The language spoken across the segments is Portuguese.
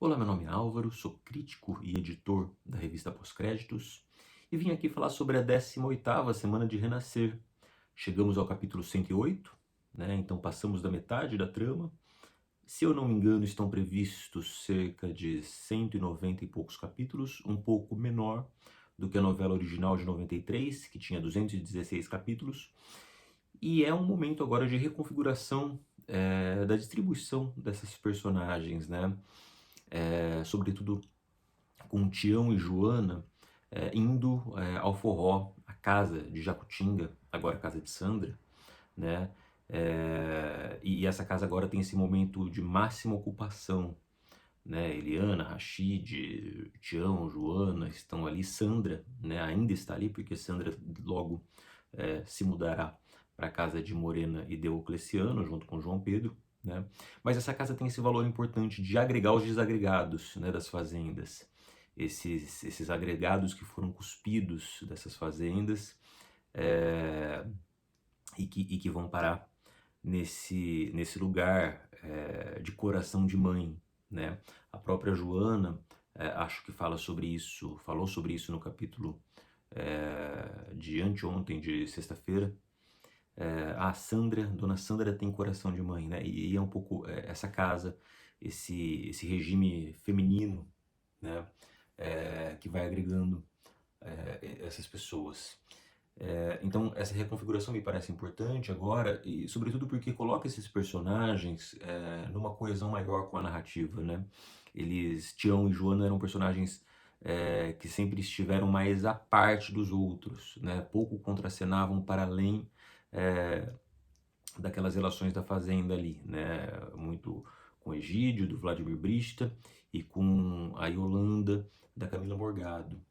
Olá, meu nome é Álvaro, sou crítico e editor da revista Pós-Créditos e vim aqui falar sobre a 18ª semana de Renascer. Chegamos ao capítulo 108, né? Então passamos da metade da trama. Se eu não me engano, estão previstos cerca de 190 e poucos capítulos, um pouco menor do que a novela original de 93, que tinha 216 capítulos. E é um momento agora de reconfiguração da distribuição dessas personagens, né? Sobretudo com Tião e Joana indo ao forró, a casa de Jacutinga, agora a casa de Sandra, né? E essa casa agora tem esse momento de máxima ocupação, né? Eliana, Rachid, Tião, Joana estão ali, Sandra, né, ainda está ali, porque Sandra logo se mudará para a casa de Morena e Deocleciano, junto com João Pedro, né? Mas essa casa tem esse valor importante de agregar os desagregados, né, das fazendas. Esses agregados que foram cuspidos dessas fazendas é, e que vão parar nesse lugar de coração de mãe, né? A própria Joana, acho que falou sobre isso no capítulo de anteontem, de sexta-feira. A Sandra, Dona Sandra tem coração de mãe, né? E é um pouco essa casa, esse regime feminino, né? Que vai agregando essas pessoas. Então essa reconfiguração me parece importante agora, e sobretudo porque coloca esses personagens numa coesão maior com a narrativa, né? Tião e Joana eram personagens que sempre estiveram mais à parte dos outros, né? Pouco contracenavam para além é, daquelas relações da fazenda ali, né? Muito com Egídio, do Vladimir Brista, e com a Yolanda, da Camila Morgado.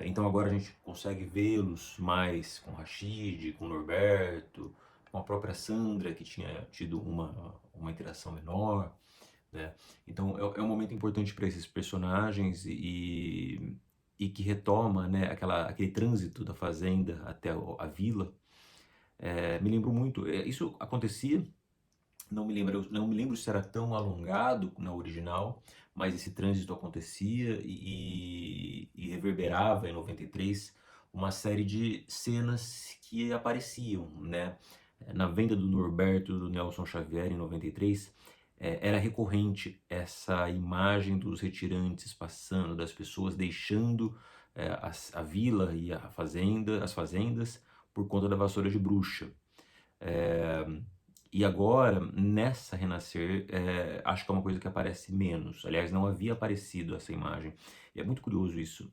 Então agora a gente consegue vê-los mais com Rachid, com Norberto, com a própria Sandra, que tinha tido uma interação menor, né? Então é um momento importante para esses personagens e que retoma, né, aquele trânsito da fazenda até a vila. Me lembro muito, isso acontecia, não me lembro se era tão alongado na original, mas esse trânsito acontecia e reverberava em 93 uma série de cenas que apareciam, né? Na venda do Norberto do Nelson Xavier em 93, era recorrente essa imagem dos retirantes passando, das pessoas deixando a vila e as fazendas por conta da vassoura de bruxa. É, e agora, nessa Renascer, acho que é uma coisa que aparece menos. Aliás, não havia aparecido essa imagem. E é muito curioso isso.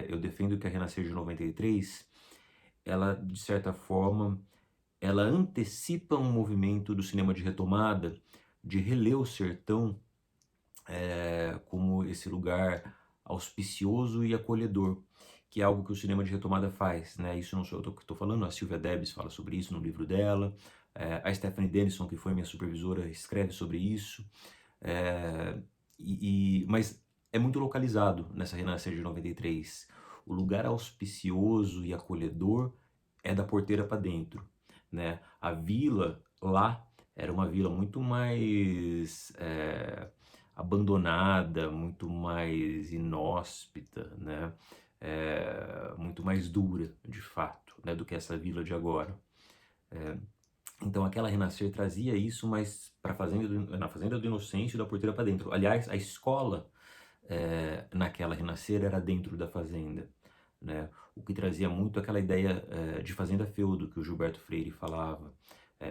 Eu defendo que a Renascer de 93, ela, de certa forma, ela antecipa um movimento do cinema de retomada, de reler o sertão como esse lugar auspicioso e acolhedor, que é algo que o cinema de retomada faz, né? Isso não sou eu que estou falando, a Silvia Debs fala sobre isso no livro dela, a Stephanie Denison, que foi minha supervisora, escreve sobre isso, é, mas é muito localizado nessa Renascer de 93. O lugar auspicioso e acolhedor é da porteira para dentro, né? A vila lá era uma vila muito mais abandonada, muito mais inóspita, né? Muito mais dura, de fato, né, do que essa vila de agora. Então aquela Renascer trazia isso, mas na Fazenda do Inocêncio, da porteira para dentro. Aliás, a escola naquela Renascer era dentro da fazenda, né? O que trazia muito aquela ideia de fazenda feudo que o Gilberto Freire falava.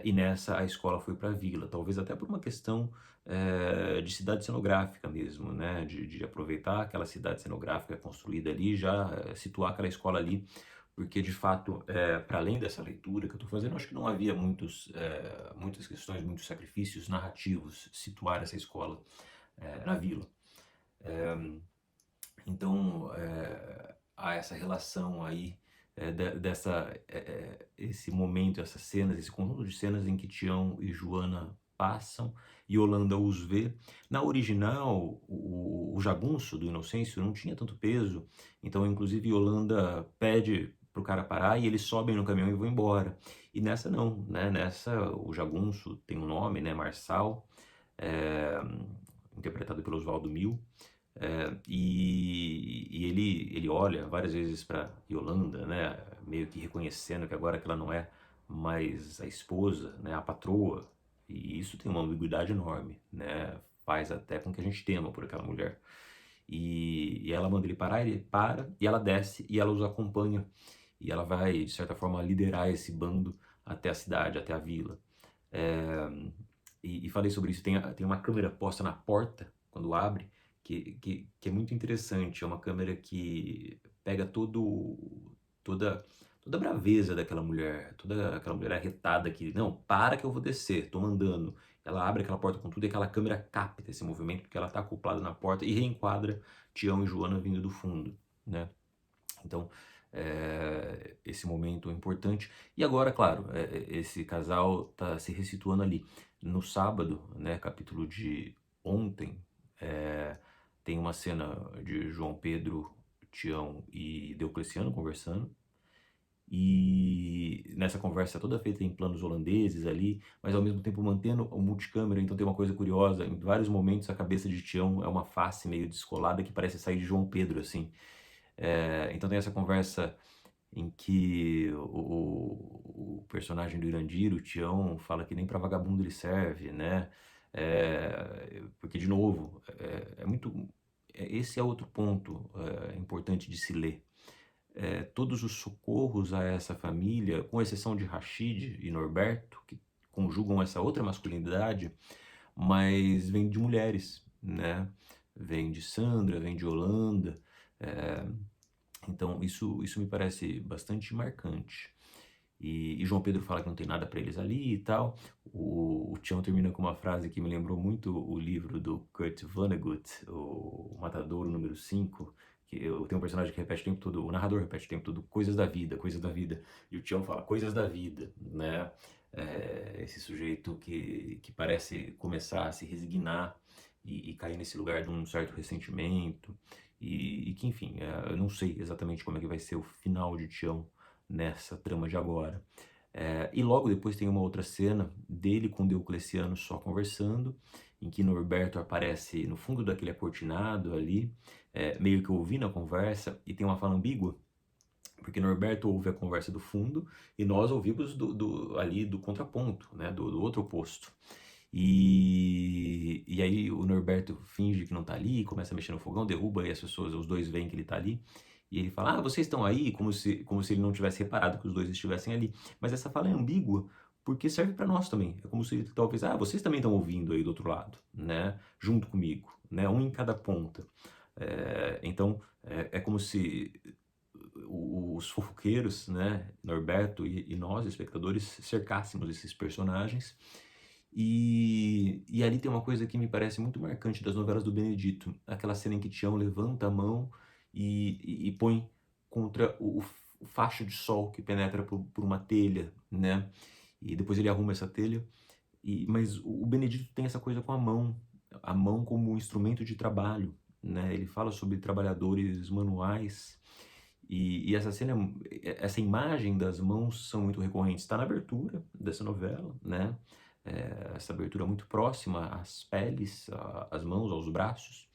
E nessa a escola foi para a vila, talvez até por uma questão de cidade cenográfica mesmo, né? De aproveitar aquela cidade cenográfica construída ali, já situar aquela escola ali, porque de fato, para além dessa leitura que eu estou fazendo, acho que não havia muitas questões, muitos sacrifícios narrativos situar essa escola na vila. Então, há essa relação aí, esse momento, essas cenas, esse conjunto de cenas em que Tião e Joana passam e Yolanda os vê. Na original, o jagunço do Inocêncio não tinha tanto peso, então, inclusive, Yolanda pede pro cara parar e eles sobem no caminhão e vão embora. E nessa não, né? Nessa, o jagunço tem um nome, né? Marçal. É, interpretado pelo Oswaldo Mil. E ele olha várias vezes para Yolanda, né, meio que reconhecendo que agora que ela não é mais a esposa, né, a patroa, e isso tem uma ambiguidade enorme, né, faz até com que a gente tema por aquela mulher. E ela manda ele parar, ele para, e ela desce e ela os acompanha. E ela vai, de certa forma, liderar esse bando até a cidade, até a vila. É, e falei sobre isso, tem uma câmera posta na porta, quando abre, que é muito interessante. É uma câmera que pega toda, toda a braveza daquela mulher, toda aquela mulher arretada que, não, para que eu vou descer, tô mandando. Ela abre aquela porta com tudo e aquela câmera capta esse movimento, porque ela tá acoplada na porta e reenquadra Tião e Joana vindo do fundo, né? Então, esse momento é importante. E agora, claro, esse casal está se ressituando ali. No sábado, né, capítulo de ontem, é, tem uma cena de João Pedro, Tião e Diocleciano conversando. E nessa conversa toda feita em planos holandeses ali, mas ao mesmo tempo mantendo o multicâmera, então tem uma coisa curiosa, em vários momentos a cabeça de Tião é uma face meio descolada que parece sair de João Pedro, assim. Então tem essa conversa em que o personagem do Irandir, o Tião, fala que nem para vagabundo ele serve, né? Porque, de novo, esse é outro ponto importante de se ler. Todos os socorros a essa família, com exceção de Rashid e Norberto, que conjugam essa outra masculinidade, mas vem de mulheres, né? Vem de Sandra, vem de Holanda. É, então isso me parece bastante marcante. E João Pedro fala que não tem nada para eles ali e tal. O Tião termina com uma frase que me lembrou muito o livro do Kurt Vonnegut, o Matadouro número 5, que eu tenho um personagem que repete o tempo todo, o narrador repete o tempo todo, coisas da vida, coisas da vida. E o Tião fala, coisas da vida, né? Esse sujeito que parece começar a se resignar e cair nesse lugar de um certo ressentimento. E que, enfim, eu não sei exatamente como é que vai ser o final de Tião nessa trama de agora. E logo depois tem uma outra cena dele com Diocleciano só conversando, em que Norberto aparece no fundo daquele acortinado ali, meio que ouvindo a conversa, e tem uma fala ambígua, porque Norberto ouve a conversa do fundo e nós ouvimos ali do contraponto, né, do outro oposto. E aí o Norberto finge que não tá ali, começa a mexer no fogão, derruba e as pessoas, os dois veem que ele tá ali. E ele fala, vocês estão aí, como se ele não tivesse reparado que os dois estivessem ali. Mas essa fala é ambígua, porque serve para nós também. É como se ele talvez, vocês também estão ouvindo aí do outro lado, né? Junto comigo, né? Um em cada ponta. Então, é como se os fofoqueiros, né? Norberto e nós, espectadores, cercássemos esses personagens. E ali tem uma coisa que me parece muito marcante das novelas do Benedito, aquela cena em que Tião levanta a mão e põe contra o facho de sol que penetra por uma telha, né? E depois ele arruma essa telha. Mas o Benedito tem essa coisa com a mão como um instrumento de trabalho, né? Ele fala sobre trabalhadores manuais e essa cena, essa imagem das mãos são muito recorrentes. Está na abertura dessa novela, né? Essa abertura muito próxima às peles, às mãos, aos braços.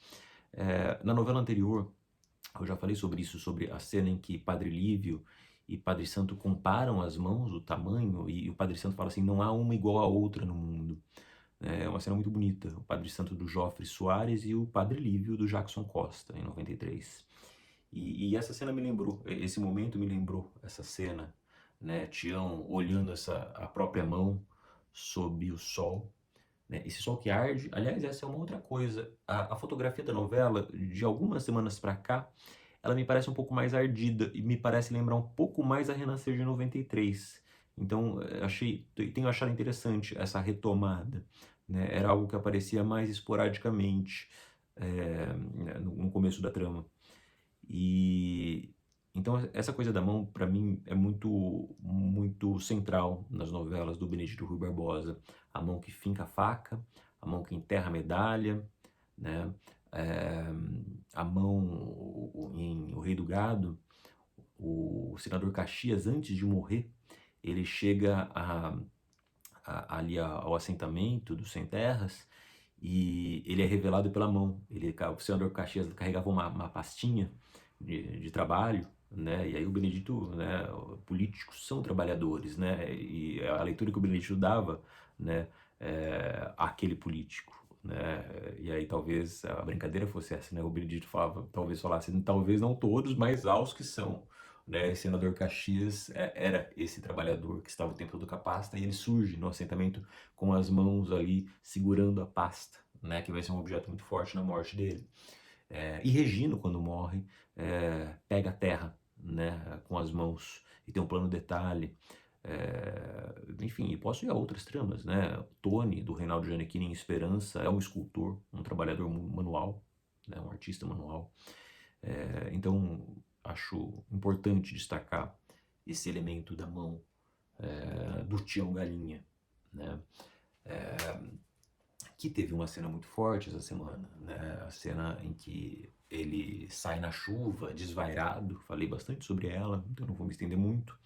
Na novela anterior, eu já falei sobre isso, sobre a cena em que Padre Lívio e Padre Santo comparam as mãos, o tamanho, e o Padre Santo fala assim, não há uma igual à outra no mundo. É uma cena muito bonita, o Padre Santo do Jofre Soares e o Padre Lívio do Jackson Costa, em 93. E essa cena me lembrou, esse momento me lembrou essa cena, né? Tião olhando a própria mão sob o sol, né? Esse sol que arde. Aliás, essa é uma outra coisa. A fotografia da novela, de algumas semanas para cá, ela me parece um pouco mais ardida e me parece lembrar um pouco mais a Renascer de 93. Então, tenho achado interessante essa retomada, né? Era algo que aparecia mais esporadicamente no começo da trama. E então essa coisa da mão para mim é muito central nas novelas do Benedito Rui Barbosa. A mão que finca a faca, a mão que enterra a medalha, né? É, a mão em O Rei do Gado, o senador Caxias, antes de morrer, ele chega ali ao assentamento dos sem terras e ele é revelado pela mão. O senador Caxias carregava uma pastinha de trabalho, né? E aí o Benedito, né? Políticos são trabalhadores, né? E a leitura que o Benedito dava, né? Àquele político, né? E aí talvez a brincadeira fosse essa, né? O Benedito falava, talvez falasse, talvez não todos, mas aos que são. Né, o senador Caxias era esse trabalhador que estava o tempo todo com a pasta, e ele surge no assentamento com as mãos ali segurando a pasta, né, que vai ser um objeto muito forte na morte dele. E Regino, quando morre, pega a terra, né, com as mãos e tem um plano detalhe. Enfim, e posso ir a outras tramas, né? Tony, do Reinaldo Gianecchini em Esperança, é um escultor, um trabalhador manual, né, um artista manual. Então, acho importante destacar esse elemento da mão do Tião Galinha, né? Que teve uma cena muito forte essa semana, né? A cena em que ele sai na chuva, desvairado, falei bastante sobre ela, então não vou me estender muito.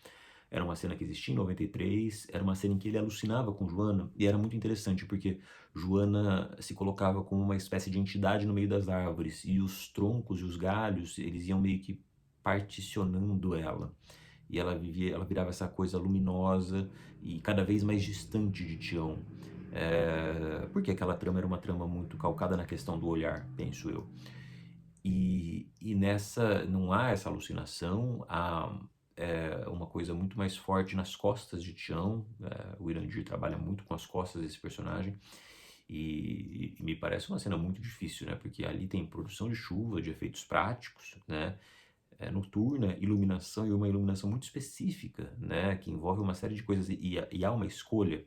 Era uma cena que existia em 93, era uma cena em que ele alucinava com Joana, e era muito interessante, porque Joana se colocava como uma espécie de entidade no meio das árvores, e os troncos e os galhos, eles iam meio que particionando ela. E ela virava essa coisa luminosa e cada vez mais distante de Tião. Porque aquela trama era uma trama muito calcada na questão do olhar, penso eu. E nessa, não há essa alucinação, há uma coisa muito mais forte nas costas de Tião. O Irandir trabalha muito com as costas desse personagem. E me parece uma cena muito difícil, né? Porque ali tem produção de chuva, de efeitos práticos, né? Noturna, iluminação, e uma iluminação muito específica, né? Que envolve uma série de coisas, e há uma escolha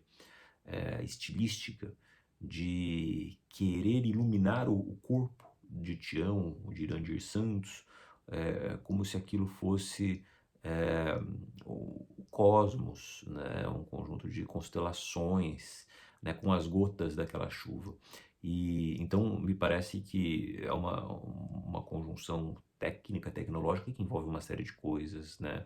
estilística de querer iluminar o corpo de Tião, de Irandir Santos, como se aquilo fosse o cosmos, né? Um conjunto de constelações, né? Com as gotas daquela chuva. E então me parece que é uma conjunção técnica, tecnológica, que envolve uma série de coisas, né?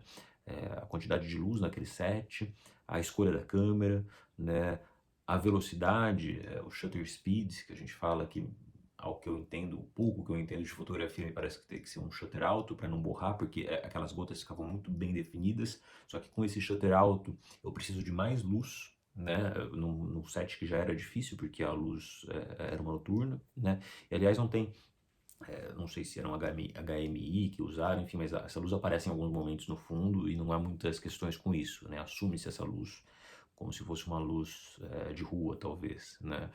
A quantidade de luz naquele set, a escolha da câmera, né? A velocidade, o shutter speed, que a gente fala que, ao que eu entendo, o pouco que eu entendo de fotografia, me parece que tem que ser um shutter alto para não borrar, porque aquelas gotas ficavam muito bem definidas, só que com esse shutter alto eu preciso de mais luz, né, num set que já era difícil, porque a luz era uma noturna, né, e aliás não tem, não sei se era um HMI que usaram, enfim, mas essa luz aparece em alguns momentos no fundo e não há muitas questões com isso, né, assume-se essa luz como se fosse uma luz de rua, talvez, né?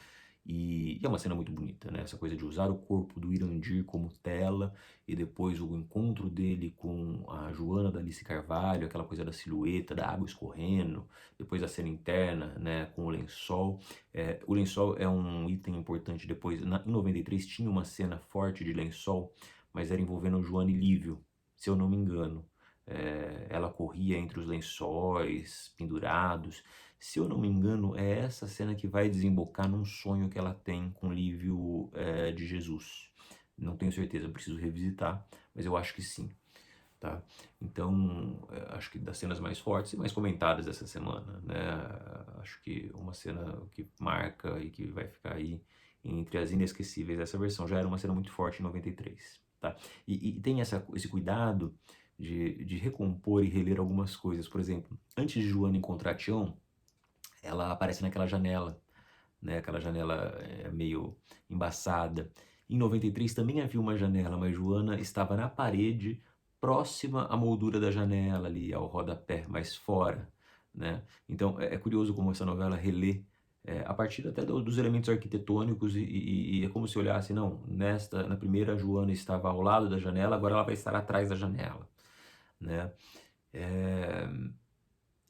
E é uma cena muito bonita, né? Essa coisa de usar o corpo do Irandir como tela e depois o encontro dele com a Joana da Alice Carvalho, aquela coisa da silhueta, da água escorrendo, depois a cena interna, né, com o lençol. O lençol é um item importante depois. Em 93 tinha uma cena forte de lençol, mas era envolvendo Joana e Lívio, se eu não me engano. Ela corria entre os lençóis pendurados. Se eu não me engano, é essa cena que vai desembocar num sonho que ela tem com Lívio de Jesus. Não tenho certeza, preciso revisitar, mas eu acho que sim, tá? Então, acho que das cenas mais fortes e mais comentadas dessa semana, né? Acho que uma cena que marca e que vai ficar aí entre as inesquecíveis. Essa versão já era uma cena muito forte em 93, tá? E tem esse cuidado de recompor e reler algumas coisas. Por exemplo, antes de Joana encontrar Tião, ela aparece naquela janela, né? Aquela janela meio embaçada. Em 93 também havia uma janela, mas Joana estava na parede, próxima à moldura da janela ali, ao rodapé, mais fora, né? Então é curioso como essa novela relê a partir até dos elementos arquitetônicos e é como se olhasse, não, na primeira Joana estava ao lado da janela, agora ela vai estar atrás da janela, né? É,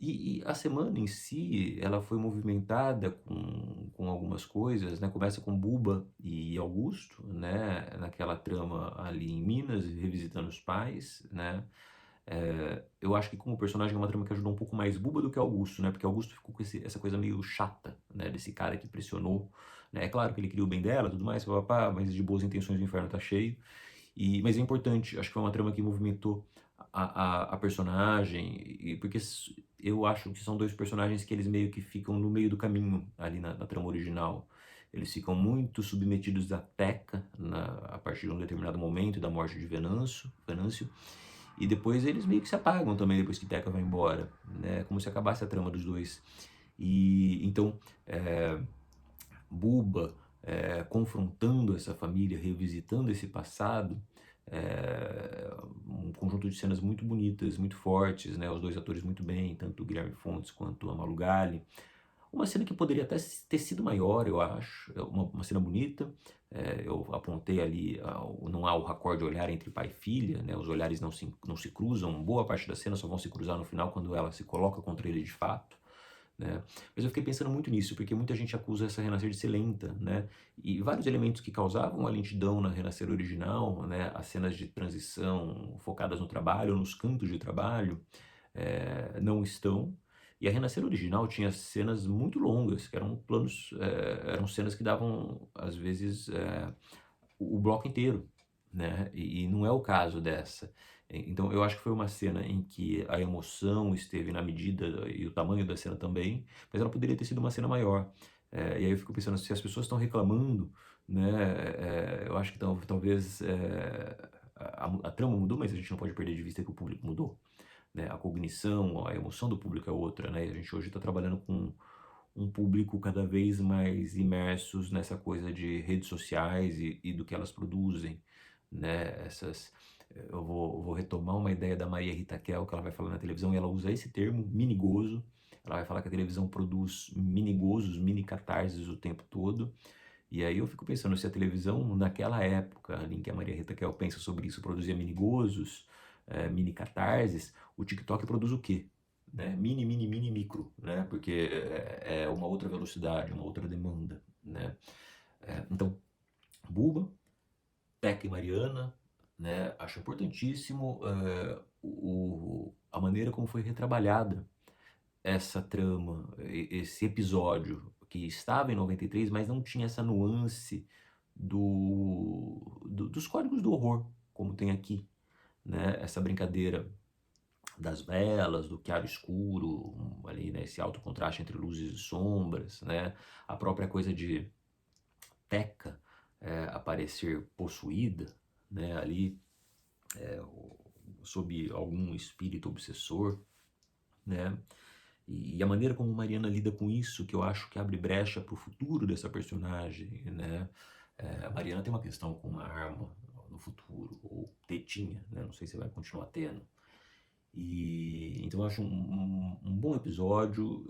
e a semana em si, ela foi movimentada com algumas coisas, né? Começa com Buba e Augusto, né? Naquela trama ali em Minas, revisitando os pais, né? Eu acho que como personagem é uma trama que ajudou um pouco mais Buba do que Augusto, né? Porque Augusto ficou com essa coisa meio chata, né? Desse cara que pressionou, né? É claro que ele queria o bem dela, tudo mais, papapá, mas de boas intenções o inferno tá cheio. Mas é importante, acho que foi uma trama que movimentou a personagem, porque eu acho que são dois personagens que eles meio que ficam no meio do caminho ali na trama original. eles ficam muito submetidos à Teca a partir de um determinado momento da morte de Venâncio, e depois eles meio que se apagam também depois que Teca vai embora, né? Como se acabasse a trama dos dois. E então Buba confrontando essa família, revisitando esse passado, um conjunto de cenas muito bonitas, muito fortes, né? Os dois atores muito bem, tanto o Guilherme Fontes quanto a Malu Gali. Uma cena que poderia até ter sido maior, eu acho, uma cena bonita. Eu apontei ali, não há o raccord de olhar entre pai e filha, né? Os olhares não se cruzam, boa parte da cena só vão se cruzar no final quando ela se coloca contra ele de fato, né? Mas eu fiquei pensando muito nisso, porque muita gente acusa essa Renascer de ser lenta, né? E vários elementos que causavam a lentidão na Renascer original, né? As cenas de transição focadas no trabalho, nos cantos de trabalho, não estão. E a Renascer original tinha cenas muito longas, que eram planos, eram cenas que davam, às vezes, o bloco inteiro, né? E não é o caso dessa. Então eu acho que foi uma cena em que a emoção esteve na medida e o tamanho da cena também, mas ela poderia ter sido uma cena maior. E aí eu fico pensando, se as pessoas estão reclamando, né? Eu acho que talvez a trama mudou, mas a gente não pode perder de vista que o público mudou, né? A cognição, a emoção do público é outra, né? E a gente hoje está trabalhando com um público cada vez mais imersos nessa coisa de redes sociais e do que elas produzem, né? Eu vou retomar uma ideia da Maria Rita Kel, que ela vai falar na televisão, e ela usa esse termo, minigozo. Ela vai falar que a televisão produz minigozos, mini catarses o tempo todo. E aí eu fico pensando, se a televisão, naquela época em que a Maria Rita Kel pensa sobre isso, produzia minigozos, mini catarses, o TikTok produz o quê? Né? Mini, micro, né? Porque é uma outra velocidade, uma outra demanda, né? Então, Buba, Teca e Mariana, né? Acho importantíssimo a maneira como foi retrabalhada essa trama, esse episódio que estava em 93, mas não tinha essa nuance dos códigos do horror, como tem aqui, né? Essa brincadeira das velas, do chiaro escuro, ali, né? Esse alto contraste entre luzes e sombras, né? A própria coisa de Teca aparecer possuída, né? Ali, sob algum espírito obsessor, né? E a maneira como Mariana lida com isso, que eu acho que abre brecha para o futuro dessa personagem, né? A Mariana tem uma questão com uma arma no futuro, ou tinha, né? Não sei se vai continuar tendo. E então eu acho um bom episódio,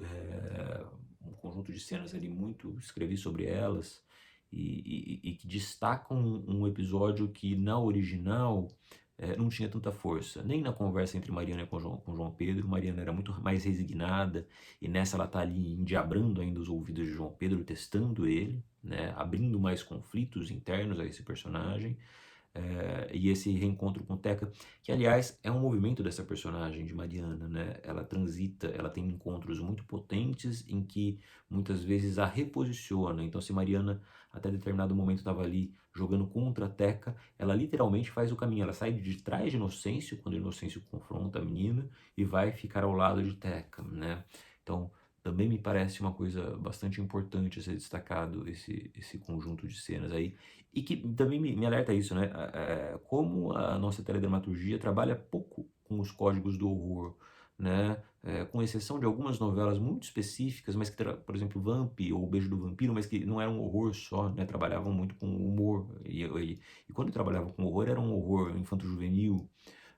um conjunto de cenas ali muito, escrevi sobre elas, e que destacam um episódio que na original não tinha tanta força, nem na conversa entre Mariana e com João Pedro. Mariana era muito mais resignada, e nessa ela está ali endiabrando ainda os ouvidos de João Pedro, testando ele, né, abrindo mais conflitos internos a esse personagem. E esse reencontro com Teca, que aliás é um movimento dessa personagem de Mariana, né? Ela transita, ela tem encontros muito potentes em que muitas vezes a reposiciona. Então, se Mariana até determinado momento estava ali jogando contra a Teca, ela literalmente faz o caminho. Ela sai de trás de Inocêncio, quando Inocêncio confronta a menina, e vai ficar ao lado de Teca, né? Então, também me parece uma coisa bastante importante a ser destacado esse conjunto de cenas aí. E que também me alerta isso, né? Como a nossa teledramaturgia trabalha pouco com os códigos do horror, né? Com exceção de algumas novelas muito específicas, mas que, por exemplo, Vamp ou O Beijo do Vampiro, mas que não era um horror só, né? Trabalhavam muito com humor. E quando trabalhavam com horror, era um horror infanto-juvenil,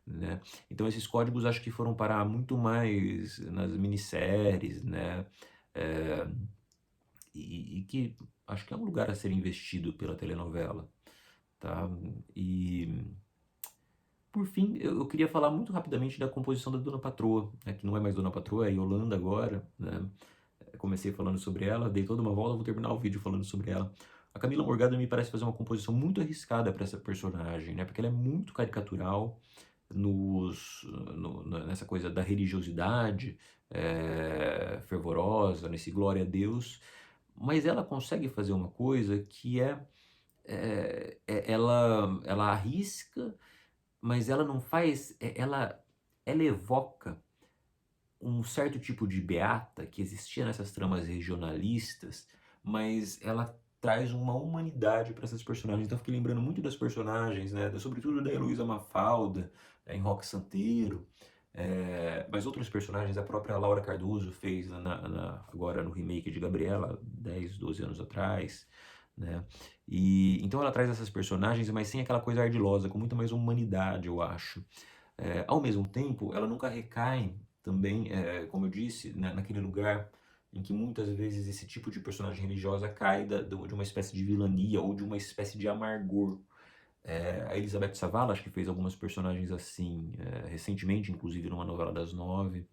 né? Então esses códigos acho que foram parar muito mais nas minisséries, né? É, e que acho que é um lugar a ser investido pela telenovela, tá? E por fim, eu queria falar muito rapidamente da composição da Dona Patroa, né? Que não é mais Dona Patroa, é Yolanda agora, né? Comecei falando sobre ela, dei toda uma volta, vou terminar o vídeo falando sobre ela. A Camila Morgado me parece fazer uma composição muito arriscada para essa personagem, né? Porque ela é muito caricatural nessa coisa da religiosidade fervorosa, nesse glória a Deus, mas ela consegue fazer uma coisa que ela arrisca, mas ela não faz, ela evoca um certo tipo de beata que existia nessas tramas regionalistas, mas ela traz uma humanidade para essas personagens. Então eu fiquei lembrando muito das personagens, né, sobretudo da Heloísa Mafalda, em Roque Santeiro, mas outros personagens, a própria Laura Cardoso fez agora no remake de Gabriela, 10, 12 anos atrás, né? E então ela traz essas personagens, mas sem aquela coisa ardilosa, com muito mais humanidade, eu acho. Ao mesmo tempo, ela nunca recai também, como eu disse, naquele lugar em que muitas vezes esse tipo de personagem religiosa cai de uma espécie de vilania ou de uma espécie de amargor. A Elizabeth Savala, acho que fez algumas personagens assim, recentemente, inclusive numa novela das 9.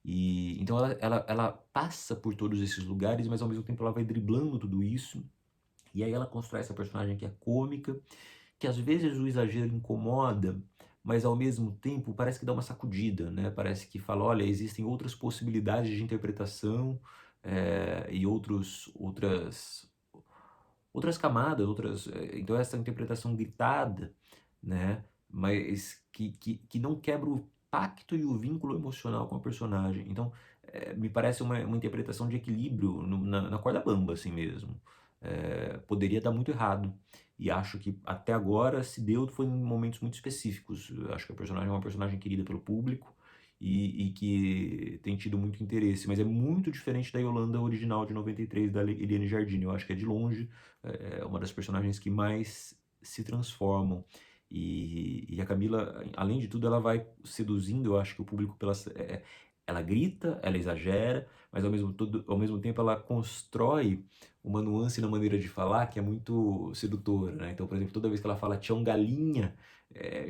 E então ela passa por todos esses lugares, mas ao mesmo tempo ela vai driblando tudo isso. E aí ela constrói essa personagem que é cômica, que às vezes o exagero incomoda, mas ao mesmo tempo parece que dá uma sacudida, né? Parece que fala, olha, existem outras possibilidades de interpretação, e outras camadas, então essa interpretação gritada, né? Mas que não quebra o pacto e o vínculo emocional com a personagem. Então, me parece uma interpretação de equilíbrio na corda bamba, assim mesmo. Poderia dar muito errado. E acho que até agora se deu foi em momentos muito específicos. Eu acho que a personagem é uma personagem querida pelo público e que tem tido muito interesse. Mas é muito diferente da Yolanda original de 93, da Eliane Jardine. Eu acho que é de longe uma das personagens que mais se transformam. E a Camila, além de tudo, ela vai seduzindo, eu acho que o público ela grita, ela exagera, mas ao mesmo tempo ela constrói uma nuance na maneira de falar que é muito sedutora, né? Então, por exemplo, toda vez que ela fala Tião Galinha,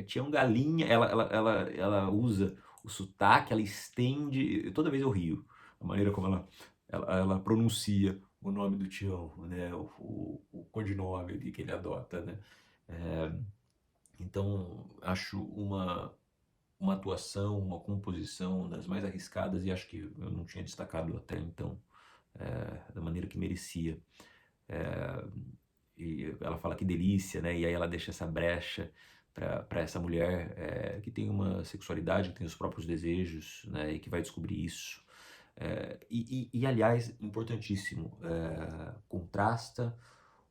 Tião Galinha, ela usa o sotaque, ela estende, toda vez eu rio, a maneira como ela pronuncia o nome do Tião, né? O codinome ali que ele adota, né? É, então, acho uma atuação, uma composição das mais arriscadas e acho que eu não tinha destacado até então da maneira que merecia. É, e ela fala que delícia, né? E aí ela deixa essa brecha para essa mulher que tem uma sexualidade, que tem os próprios desejos, né? E que vai descobrir isso. Aliás, importantíssimo, contrasta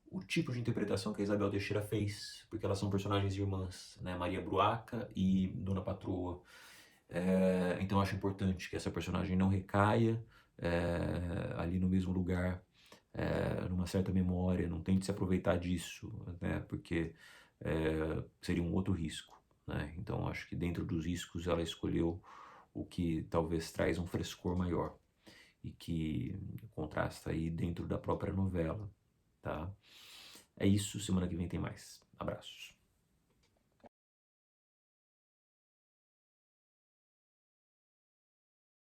o tipo de interpretação que a Isabel Teixeira fez, porque elas são personagens irmãs, né? Maria Bruaca e Dona Patroa. Então acho importante que essa personagem não recaia ali no mesmo lugar, numa certa memória, não tente se aproveitar disso, né? Porque seria um outro risco, né? Então acho que dentro dos riscos ela escolheu o que talvez traz um frescor maior e que contrasta aí dentro da própria novela, tá? É isso, semana que vem tem mais. Abraços.